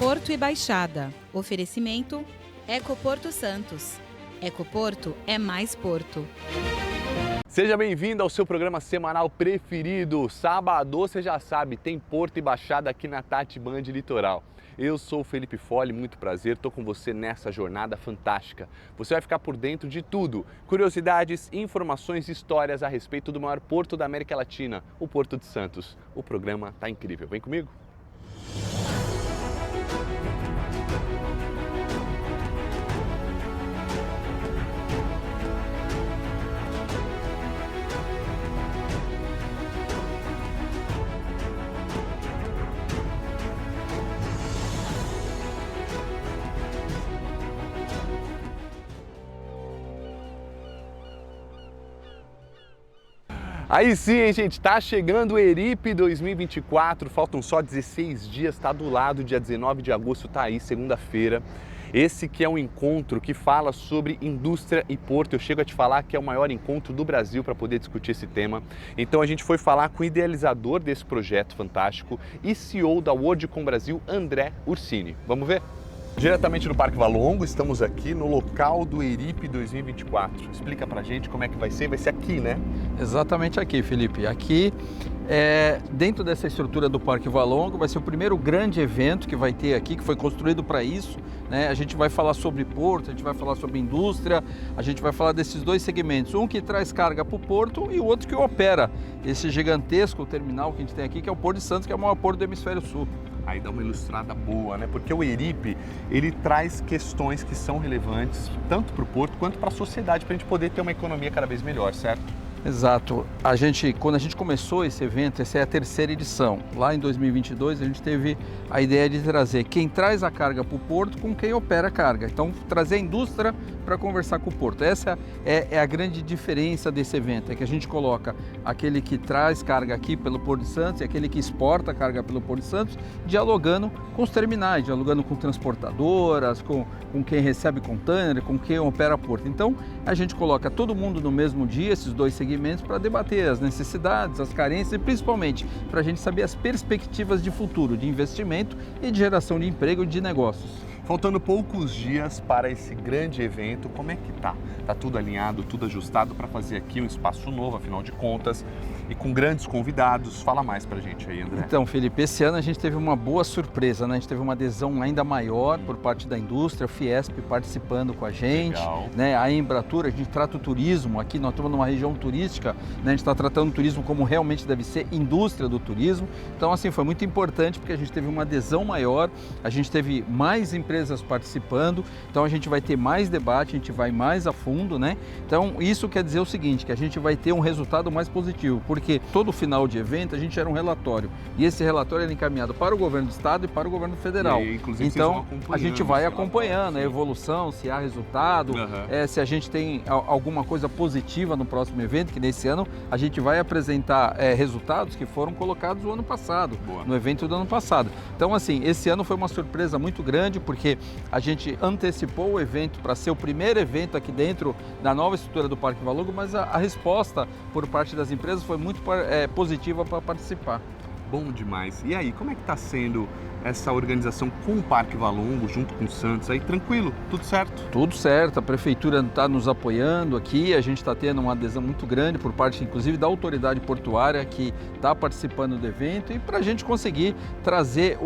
Porto e Baixada. Oferecimento Ecoporto Santos. Ecoporto é mais Porto. Seja bem-vindo ao seu programa semanal preferido. Sábado, você já sabe, tem Porto e Baixada aqui na Tati Band Litoral. Eu sou o Felipe Folli, muito prazer, estou com você nessa jornada fantástica. Você vai ficar por dentro de tudo, curiosidades, informações e histórias a respeito do maior porto da América Latina, o Porto de Santos. O programa tá incrível, vem comigo? Aí sim, hein, gente, tá chegando o ERIP 2024, faltam só 16 dias, tá do lado, dia 19 de agosto, tá aí, segunda-feira. Esse que é um encontro que fala sobre indústria e porto. Eu chego a te falar que é o maior encontro do Brasil para poder discutir esse tema. Então a gente foi falar com o idealizador desse projeto fantástico e CEO da Worldcom Brasil, André Ursini. Vamos ver? Diretamente do Parque Valongo, estamos aqui no local do ERIP 2024. Explica pra gente como é que vai ser aqui, né? Exatamente aqui, Felipe. Aqui, dentro dessa estrutura do Parque Valongo, vai ser o primeiro grande evento que vai ter aqui, que foi construído para isso, né? A gente vai falar sobre porto, a gente vai falar sobre indústria, a gente vai falar desses dois segmentos, um que traz carga para o porto e o outro que opera esse gigantesco terminal que a gente tem aqui, que é o Porto de Santos, que é o maior porto do Hemisfério Sul. Aí dá uma ilustrada boa, né? Porque o ERIP, ele traz questões que são relevantes tanto para o porto quanto para a sociedade, para a gente poder ter uma economia cada vez melhor, certo? Exato. Quando a gente começou esse evento, essa é a terceira edição. Lá em 2022, a gente teve a ideia de trazer quem traz a carga para o porto com quem opera a carga. Então, trazer a indústria para conversar com o porto. Essa é a grande diferença desse evento, é que a gente coloca aquele que traz carga aqui pelo Porto de Santos e aquele que exporta carga pelo Porto de Santos, dialogando com os terminais, dialogando com transportadoras, com quem recebe container, com quem opera porto. Então, a gente coloca todo mundo no mesmo dia, esses dois segmentos, para debater as necessidades, as carências e principalmente para a gente saber as perspectivas de futuro, de investimento e de geração de emprego e de negócios. Faltando poucos dias para esse grande evento, como é que tá? Tá tudo alinhado, tudo ajustado para fazer aqui um espaço novo, afinal de contas, e com grandes convidados. Fala mais pra gente aí, André. Então, Felipe, esse ano a gente teve uma boa surpresa, né? A gente teve uma adesão ainda maior por parte da indústria, a Fiesp participando com a gente, né? A Embratur, a gente trata o turismo aqui, nós estamos numa região turística, né? A gente está tratando o turismo como realmente deve ser, indústria do turismo. Então, assim, foi muito importante porque a gente teve uma adesão maior, a gente teve mais empresas participando, então a gente vai ter mais debate, a gente vai mais a fundo, né? Então, isso quer dizer o seguinte, que a gente vai ter um resultado mais positivo, porque todo final de evento a gente gera um relatório e esse relatório é encaminhado para o governo do estado e para o governo federal. E aí, inclusive, então a gente vai acompanhando a evolução, se há resultado, se a gente tem alguma coisa positiva no próximo evento, que nesse ano a gente vai apresentar resultados que foram colocados no ano passado, no evento do ano passado. Então, assim, esse ano foi uma surpresa muito grande, porque a gente antecipou o evento para ser o primeiro evento aqui dentro da nova estrutura do Parque Valongo, mas a resposta por parte das empresas foi muito positiva para participar. Bom demais. E aí, como é que está sendo essa organização com o Parque Valongo, junto com o Santos? Aí, tranquilo? Tudo certo? Tudo certo. A Prefeitura está nos apoiando aqui. A gente está tendo uma adesão muito grande por parte, inclusive, da autoridade portuária que está participando do evento e para a gente conseguir trazer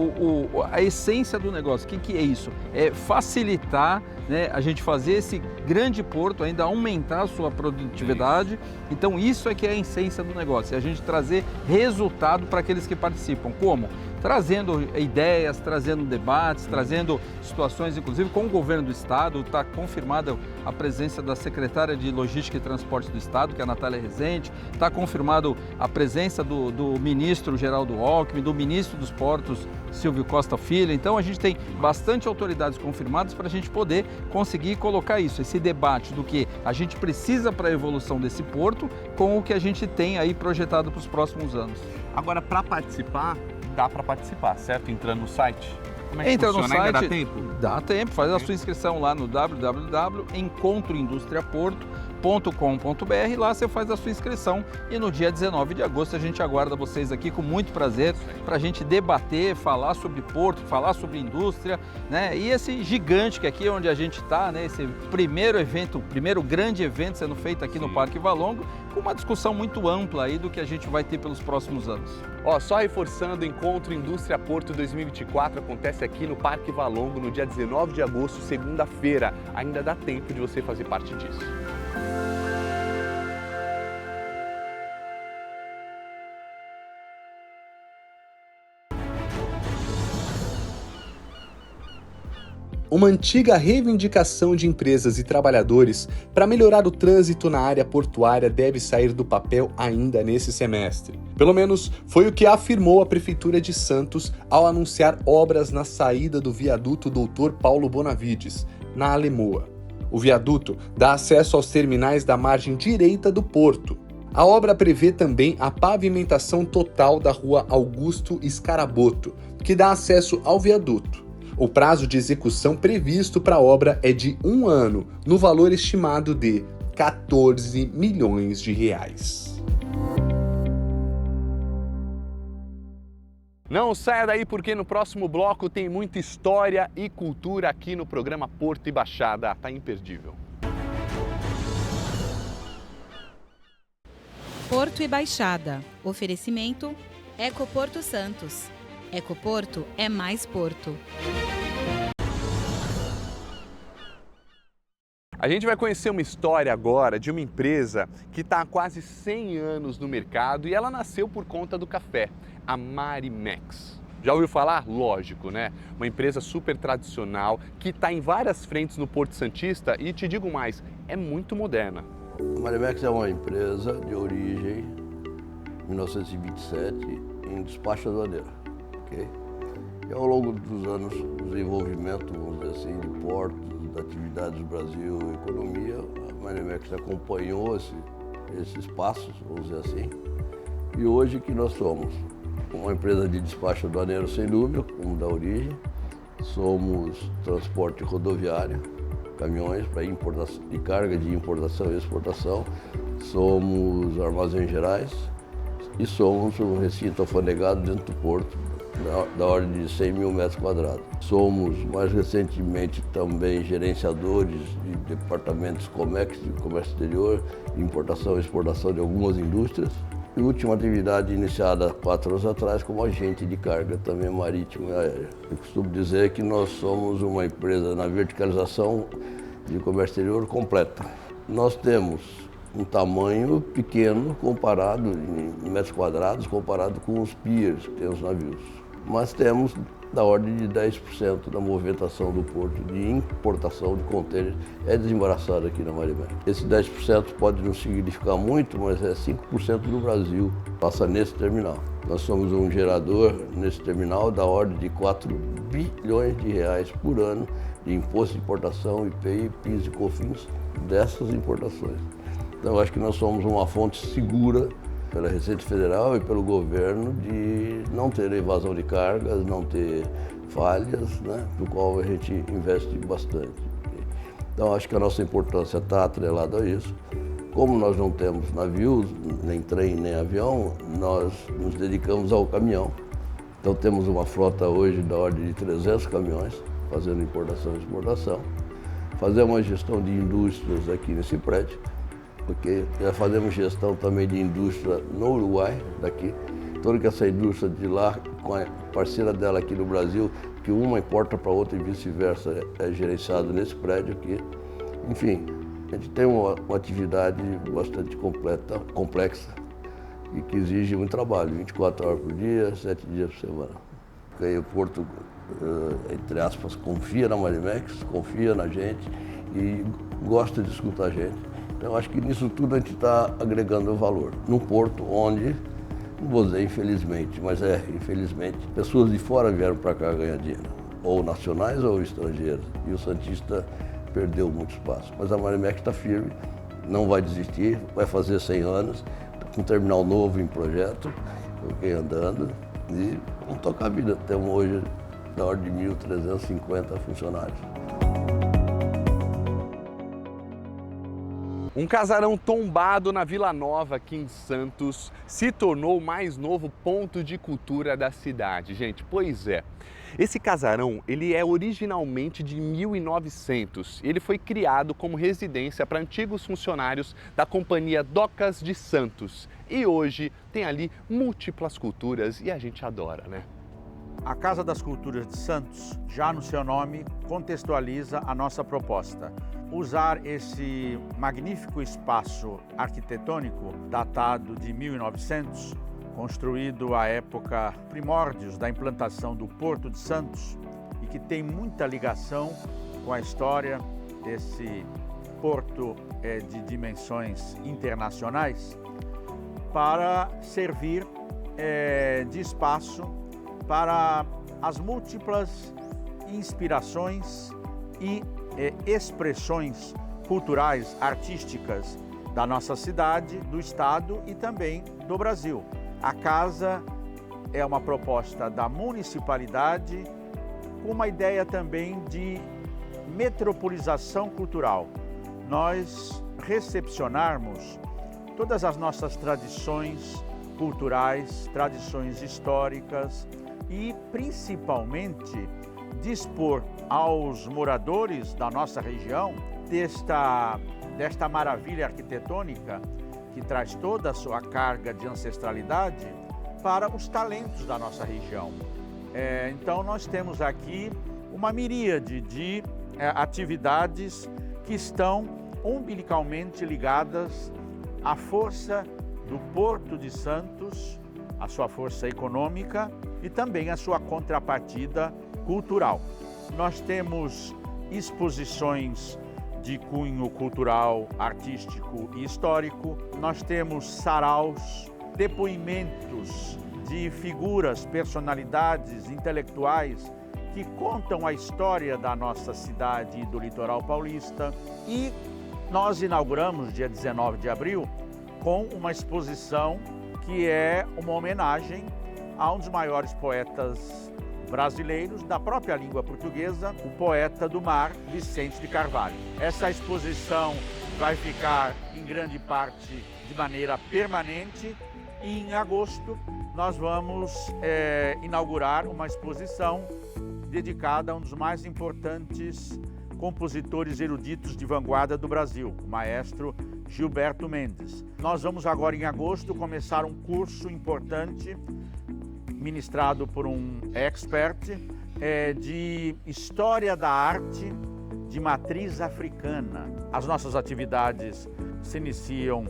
a essência do negócio. O que é isso? É facilitar, né, a gente fazer esse grande porto ainda aumentar a sua produtividade. Então, isso é que é a essência do negócio. É a gente trazer resultado para aqueles que participam. Como? Trazendo ideias, trazendo debates, trazendo situações, inclusive com o governo do estado. Está confirmada a presença da secretária de Logística e Transporte do estado, que é a Natália Rezende. Está confirmado a presença do ministro Geraldo Alckmin, do ministro dos Portos, Silvio Costa Filho. Então a gente tem bastante autoridades confirmadas para a gente poder conseguir colocar isso, esse debate do que a gente precisa para a evolução desse porto com o que a gente tem aí projetado para os próximos anos. Agora, para participar, dá para participar, certo? Entrando no site? Como é que Entra funciona? no site, ainda dá tempo? Dá tempo, faz a sua inscrição lá no www.encontroindustriaporto.com.br Lá você faz a sua inscrição e no dia 19 de agosto a gente aguarda vocês aqui com muito prazer para a gente debater, falar sobre porto, falar sobre indústria, né? E esse gigante que aqui é onde a gente está, né? Esse primeiro grande evento sendo feito aqui no Parque Valongo, com uma discussão muito ampla aí do que a gente vai ter pelos próximos anos. Só reforçando, o Encontro Indústria Porto 2024 acontece aqui no Parque Valongo no dia 19 de agosto, segunda-feira. Ainda dá tempo de você fazer parte disso. Uma antiga reivindicação de empresas e trabalhadores para melhorar o trânsito na área portuária deve sair do papel ainda nesse semestre. Pelo menos foi o que afirmou a Prefeitura de Santos ao anunciar obras na saída do viaduto Dr. Paulo Bonavides, na Alemoa. O viaduto dá acesso aos terminais da margem direita do porto. A obra prevê também a pavimentação total da rua Augusto Scaraboto, que dá acesso ao viaduto. O prazo de execução previsto para a obra é de 1 ano, no valor estimado de 14 milhões de reais. Não saia daí porque no próximo bloco tem muita história e cultura aqui no programa Porto e Baixada. Tá imperdível. Porto e Baixada. Oferecimento Ecoporto Santos. Ecoporto é mais porto. A gente vai conhecer uma história agora de uma empresa que está há quase 100 anos no mercado e ela nasceu por conta do café, a Marimex. Já ouviu falar? Lógico, né? Uma empresa super tradicional que está em várias frentes no Porto Santista e, te digo mais, é muito moderna. A Marimex é uma empresa de origem 1927 em despacho aduaneiro, ok? E ao longo dos anos, o desenvolvimento, vamos dizer assim, de portos, da atividade do Brasil, economia, a Marimex acompanhou esses passos, vamos dizer assim. E hoje que nós somos uma empresa de despacho aduaneiro sem dúvida, como da origem, somos transporte rodoviário, caminhões para importação, de carga de importação e exportação, somos armazéns gerais e somos um recinto alfandegado dentro do porto, da ordem de 100 mil metros quadrados. Somos, mais recentemente, também gerenciadores de departamentos Comex, de comércio exterior, de importação e exportação de algumas indústrias. E última atividade iniciada há 4 anos atrás como agente de carga, também marítima e aérea. Eu costumo dizer que nós somos uma empresa na verticalização de comércio exterior completa. Nós temos um tamanho pequeno comparado em metros quadrados, comparado com os piers que tem os navios. Mas temos da ordem de 10% da movimentação do porto de importação de contêineres é desembaraçado aqui na Marimex. Esse 10% pode não significar muito, mas é 5% do Brasil passa nesse terminal. Nós somos um gerador nesse terminal da ordem de 4 bilhões de reais por ano de imposto de importação, IPI, PIS e COFINS dessas importações. Então, acho que nós somos uma fonte segura pela Receita Federal e pelo governo de não ter evasão de cargas, não ter falhas, né, do qual a gente investe bastante. Então, acho que a nossa importância está atrelada a isso. Como nós não temos navios, nem trem, nem avião, nós nos dedicamos ao caminhão. Então, temos uma frota hoje da ordem de 300 caminhões, fazendo importação e exportação. Fazemos uma gestão de indústrias aqui nesse prédio, porque já fazemos gestão também de indústria no Uruguai, daqui. Toda que essa indústria de lá, com a parceira dela aqui no Brasil, que uma importa para outra e vice-versa, é gerenciado nesse prédio aqui. Enfim, a gente tem uma atividade bastante complexa e que exige muito trabalho, 24 horas por dia, 7 dias por semana. Porque o Porto, entre aspas, confia na Marimex, confia na gente e gosta de escutar a gente. Então, acho que nisso tudo a gente está agregando valor. Num porto onde, não vou dizer infelizmente, mas infelizmente, pessoas de fora vieram para cá ganhar dinheiro, ou nacionais ou estrangeiros, e o Santista perdeu muito espaço. Mas a Marimex está firme, não vai desistir, vai fazer 100 anos, com um terminal novo em projeto, ok, andando, e vamos tocar a vida. Temos hoje na ordem de 1.350 funcionários. Um casarão tombado na Vila Nova, aqui em Santos, se tornou o mais novo ponto de cultura da cidade, gente. Pois é. Esse casarão, ele é originalmente de 1900. Ele foi criado como residência para antigos funcionários da Companhia Docas de Santos. E hoje tem ali múltiplas culturas e a gente adora, né? A Casa das Culturas de Santos, já no seu nome, contextualiza a nossa proposta. Usar esse magnífico espaço arquitetônico datado de 1900, construído à época primórdios da implantação do Porto de Santos e que tem muita ligação com a história desse porto de dimensões internacionais, para servir de espaço para as múltiplas inspirações e expressões culturais, artísticas da nossa cidade, do estado e também do Brasil. A casa é uma proposta da municipalidade com uma ideia também de metropolização cultural. Nós recepcionarmos todas as nossas tradições culturais, tradições históricas e principalmente dispor aos moradores da nossa região desta maravilha arquitetônica que traz toda a sua carga de ancestralidade para os talentos da nossa região. Então nós temos aqui uma miríade de atividades que estão umbilicalmente ligadas à força do Porto de Santos, a sua força econômica e também a sua contrapartida cultural. Nós temos exposições de cunho cultural, artístico e histórico. Nós temos saraus, depoimentos de figuras, personalidades intelectuais que contam a história da nossa cidade e do litoral paulista. E nós inauguramos, dia 19 de abril, com uma exposição que é uma homenagem a um dos maiores poetas brasileiros da própria língua portuguesa, o poeta do mar, Vicente de Carvalho. Essa exposição vai ficar em grande parte de maneira permanente e em agosto nós vamos inaugurar uma exposição dedicada a um dos mais importantes compositores eruditos de vanguarda do Brasil, o maestro Gilberto Mendes. Nós vamos agora em agosto começar um curso importante ministrado por um expert de História da Arte de Matriz Africana. As nossas atividades se iniciam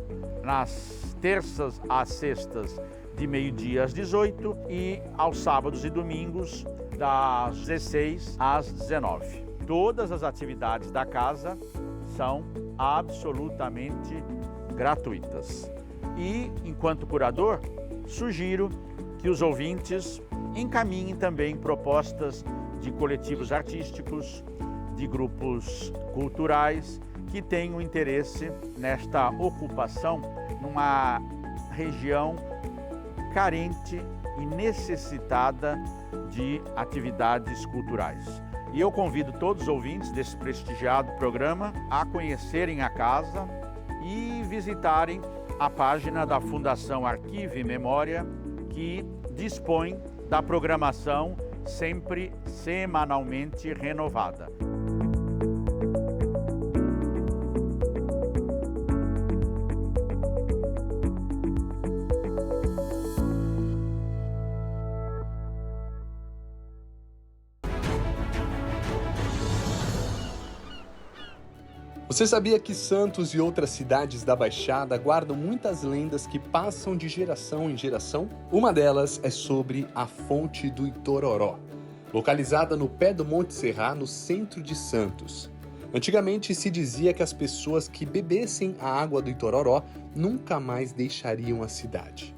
nas terças às sextas, de meio-dia às 18 e aos sábados e domingos, das 16 às 19. Todas as atividades da casa são absolutamente gratuitas. E, enquanto curador, sugiro que os ouvintes encaminhem também propostas de coletivos artísticos, de grupos culturais que tenham interesse nesta ocupação numa região carente e necessitada de atividades culturais. E eu convido todos os ouvintes desse prestigiado programa a conhecerem a casa e visitarem a página da Fundação Arquivo e Memória, que dispõe da programação sempre semanalmente renovada. Você sabia que Santos e outras cidades da Baixada guardam muitas lendas que passam de geração em geração? Uma delas é sobre a Fonte do Itororó, localizada no pé do Monte Serra, no centro de Santos. Antigamente se dizia que as pessoas que bebessem a água do Itororó nunca mais deixariam a cidade.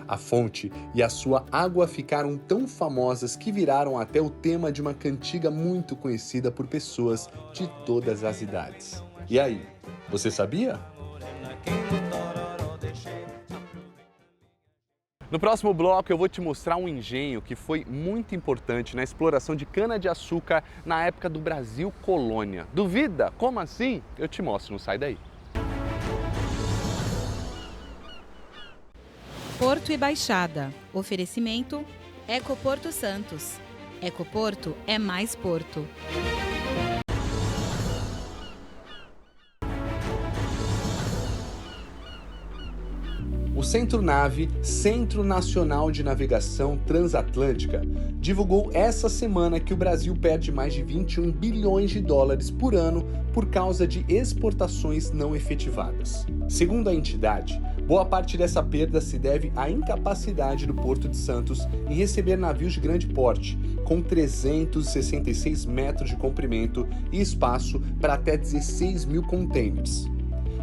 A fonte e a sua água ficaram tão famosas que viraram até o tema de uma cantiga muito conhecida por pessoas de todas as idades. E aí, você sabia? No próximo bloco eu vou te mostrar um engenho que foi muito importante na exploração de cana-de-açúcar na época do Brasil colônia. Duvida? Como assim? Eu te mostro, não sai daí. Porto e Baixada. Oferecimento Ecoporto Santos. Ecoporto é mais porto. O Centro-Nave, Centro Nacional de Navegação Transatlântica, divulgou essa semana que o Brasil perde mais de 21 bilhões de dólares por ano por causa de exportações não efetivadas. Segundo a entidade, boa parte dessa perda se deve à incapacidade do Porto de Santos em receber navios de grande porte, com 366 metros de comprimento e espaço para até 16 mil containers.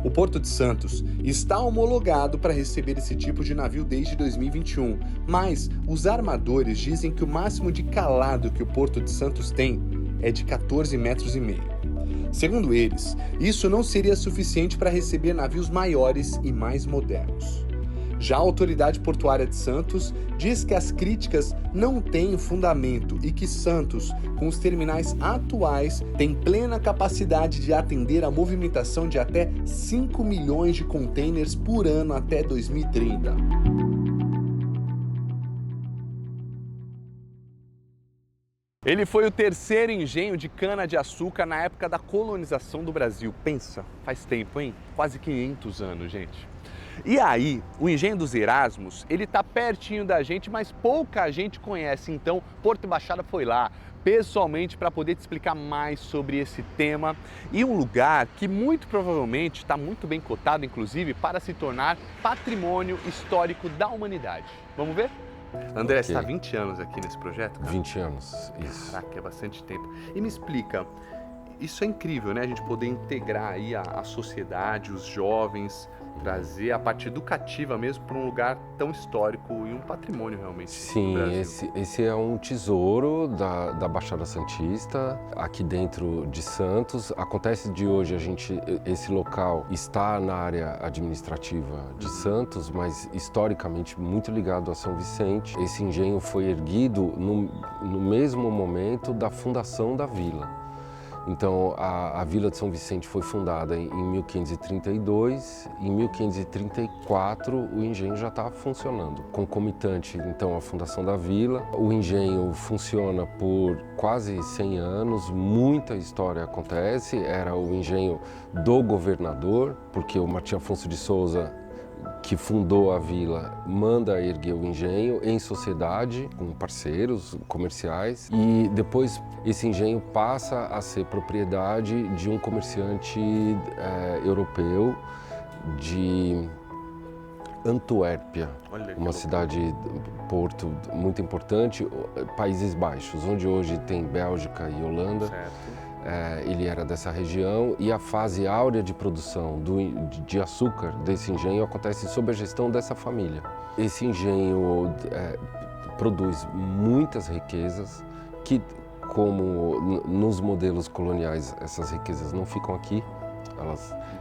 O Porto de Santos está homologado para receber esse tipo de navio desde 2021, mas os armadores dizem que o máximo de calado que o Porto de Santos tem é de 14,5 metros. Segundo eles, isso não seria suficiente para receber navios maiores e mais modernos. Já a Autoridade Portuária de Santos diz que as críticas não têm fundamento e que Santos, com os terminais atuais, tem plena capacidade de atender a movimentação de até 5 milhões de containers por ano até 2030. Ele foi o terceiro engenho de cana-de-açúcar na época da colonização do Brasil. Pensa, faz tempo, hein? Quase 500 anos, gente. E aí, o engenho dos Erasmos, ele tá pertinho da gente, mas pouca gente conhece. Então, Porto e Baixada foi lá, pessoalmente, para poder te explicar mais sobre esse tema. E um lugar que muito provavelmente está muito bem cotado, inclusive, para se tornar patrimônio histórico da humanidade. Vamos ver? André, você está 20 anos aqui nesse projeto, cara? 20 anos, isso. Caraca, é bastante tempo. E me explica, isso é incrível, né? A gente poder integrar aí a sociedade, os jovens, trazer a parte educativa mesmo para um lugar tão histórico e um patrimônio realmente. Sim, esse é um tesouro da Baixada Santista, aqui dentro de Santos. Acontece de hoje esse local está na área administrativa de Santos, mas historicamente muito ligado a São Vicente. Esse engenho foi erguido no mesmo momento da fundação da vila. Então, a Vila de São Vicente foi fundada em 1532, em 1534 o engenho já estava funcionando. Concomitante, então, à fundação da vila, o engenho funciona por quase 100 anos, muita história acontece, era o engenho do governador, porque o Martim Afonso de Souza, que fundou a vila, manda erguer o engenho em sociedade com parceiros comerciais e depois esse engenho passa a ser propriedade de um comerciante europeu de Antuérpia, uma cidade, porto muito importante, Países Baixos, onde hoje tem Bélgica e Holanda. Certo. Ele era dessa região e a fase áurea de produção de açúcar desse engenho acontece sob a gestão dessa família. Esse engenho produz muitas riquezas que, como nos modelos coloniais, essas riquezas não ficam aqui.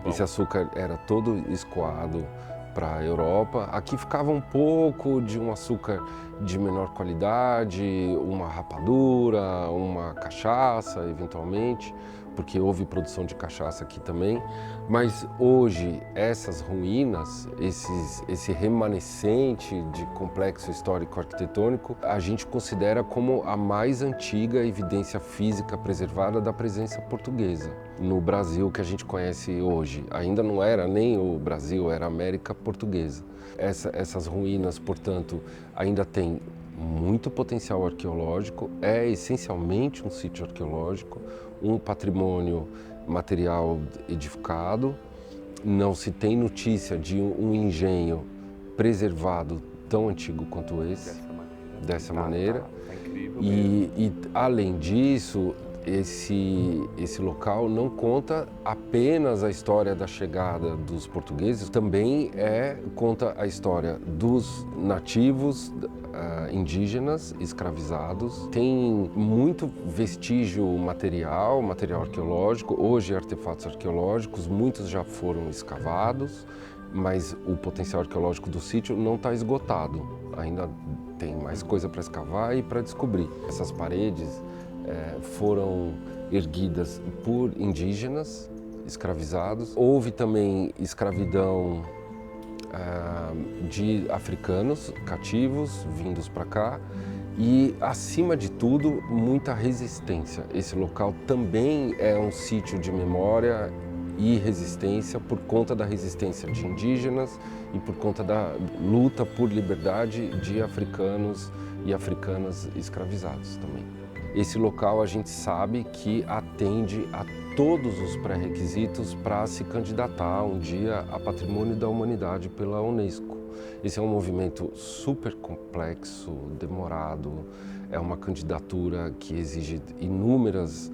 Esse açúcar era todo escoado para a Europa. Aqui ficava um pouco de um açúcar de menor qualidade, uma rapadura, uma cachaça, eventualmente, porque houve produção de cachaça aqui também. Mas hoje, essas ruínas, esse remanescente de complexo histórico-arquitetônico, a gente considera como a mais antiga evidência física preservada da presença portuguesa no Brasil que a gente conhece hoje. Ainda não era nem o Brasil, era a América Portuguesa. Essas ruínas, portanto, ainda têm muito potencial arqueológico, é essencialmente um sítio arqueológico, um patrimônio material edificado. Não se tem notícia de um engenho preservado tão antigo quanto esse, dessa maneira. Tá incrível E além disso, esse local não conta apenas a história da chegada dos portugueses, também conta a história dos nativos indígenas escravizados. Tem muito vestígio material arqueológico, hoje artefatos arqueológicos, muitos já foram escavados, mas o potencial arqueológico do sítio não está esgotado, ainda tem mais coisa para escavar e para descobrir. Essas paredes foram erguidas por indígenas escravizados. Houve também escravidão de africanos cativos vindos para cá e, acima de tudo, muita resistência. Esse local também é um sítio de memória e resistência por conta da resistência de indígenas e por conta da luta por liberdade de africanos e africanas escravizados também. Esse local a gente sabe que atende a todos os pré-requisitos para se candidatar um dia a Patrimônio da Humanidade pela Unesco. Esse é um movimento super complexo, demorado, é uma candidatura que exige inúmeros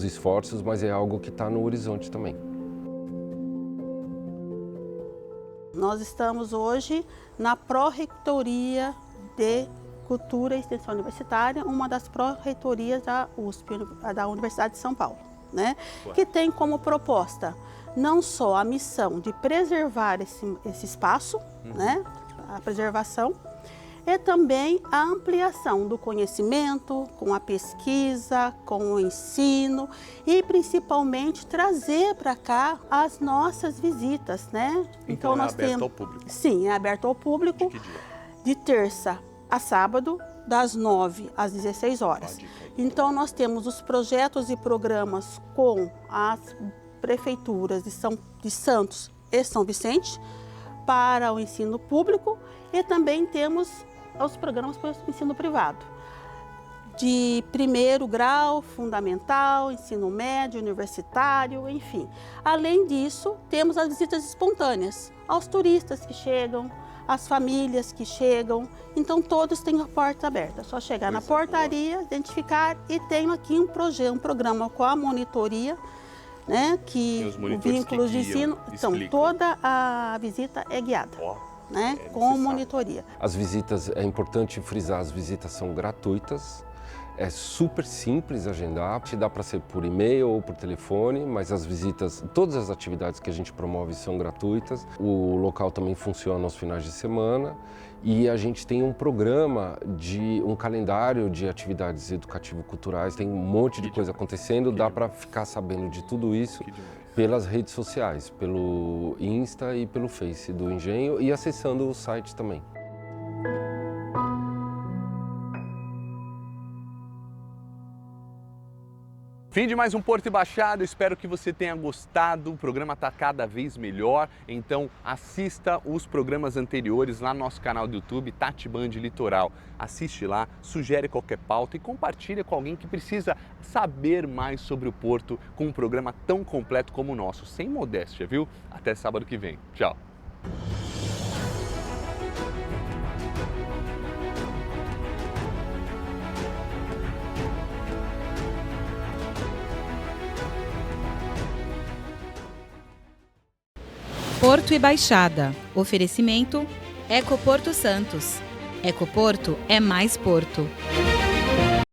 esforços, mas é algo que está no horizonte também. Nós estamos hoje na Pró-Reitoria de Cultura e Extensão Universitária, uma das pró-reitorias da USP, da Universidade de São Paulo, né? Que tem como proposta não só a missão de preservar esse espaço, né? A preservação, e também a ampliação do conhecimento, com a pesquisa, com o ensino e principalmente trazer para cá as nossas visitas, né? Então nós temos ao público? Sim, é aberto ao público. De que dia? De terça a sábado, das 9 às 16 horas. Então nós temos os projetos e programas com as prefeituras de Santos e São Vicente para o ensino público e também temos os programas para o ensino privado, de primeiro grau, fundamental, ensino médio, universitário, enfim. Além disso, temos as visitas espontâneas aos turistas que chegam, às famílias que chegam, então todos têm a porta aberta, é só chegar na portaria, identificar e tem aqui um programa com a monitoria, né, que o vínculo de ensino, então toda a visita é guiada. Né, com monitoria. As visitas, é importante frisar, as visitas são gratuitas, é super simples agendar, dá para ser por e-mail ou por telefone, mas as visitas, todas as atividades que a gente promove são gratuitas. O local também funciona aos finais de semana e a gente tem um programa, um calendário de atividades educativo-culturais, tem um monte de coisa acontecendo, dá para ficar sabendo de tudo isso pelas redes sociais, pelo Insta e pelo Face do Engenho e acessando o site também. Fim de mais um Porto e Baixada, espero que você tenha gostado, o programa está cada vez melhor, então assista os programas anteriores lá no nosso canal do YouTube, Tati Band Litoral. Assiste lá, sugere qualquer pauta e compartilha com alguém que precisa saber mais sobre o Porto com um programa tão completo como o nosso, sem modéstia, viu? Até sábado que vem. Tchau! Porto e Baixada. Oferecimento Ecoporto Santos. Ecoporto é mais Porto.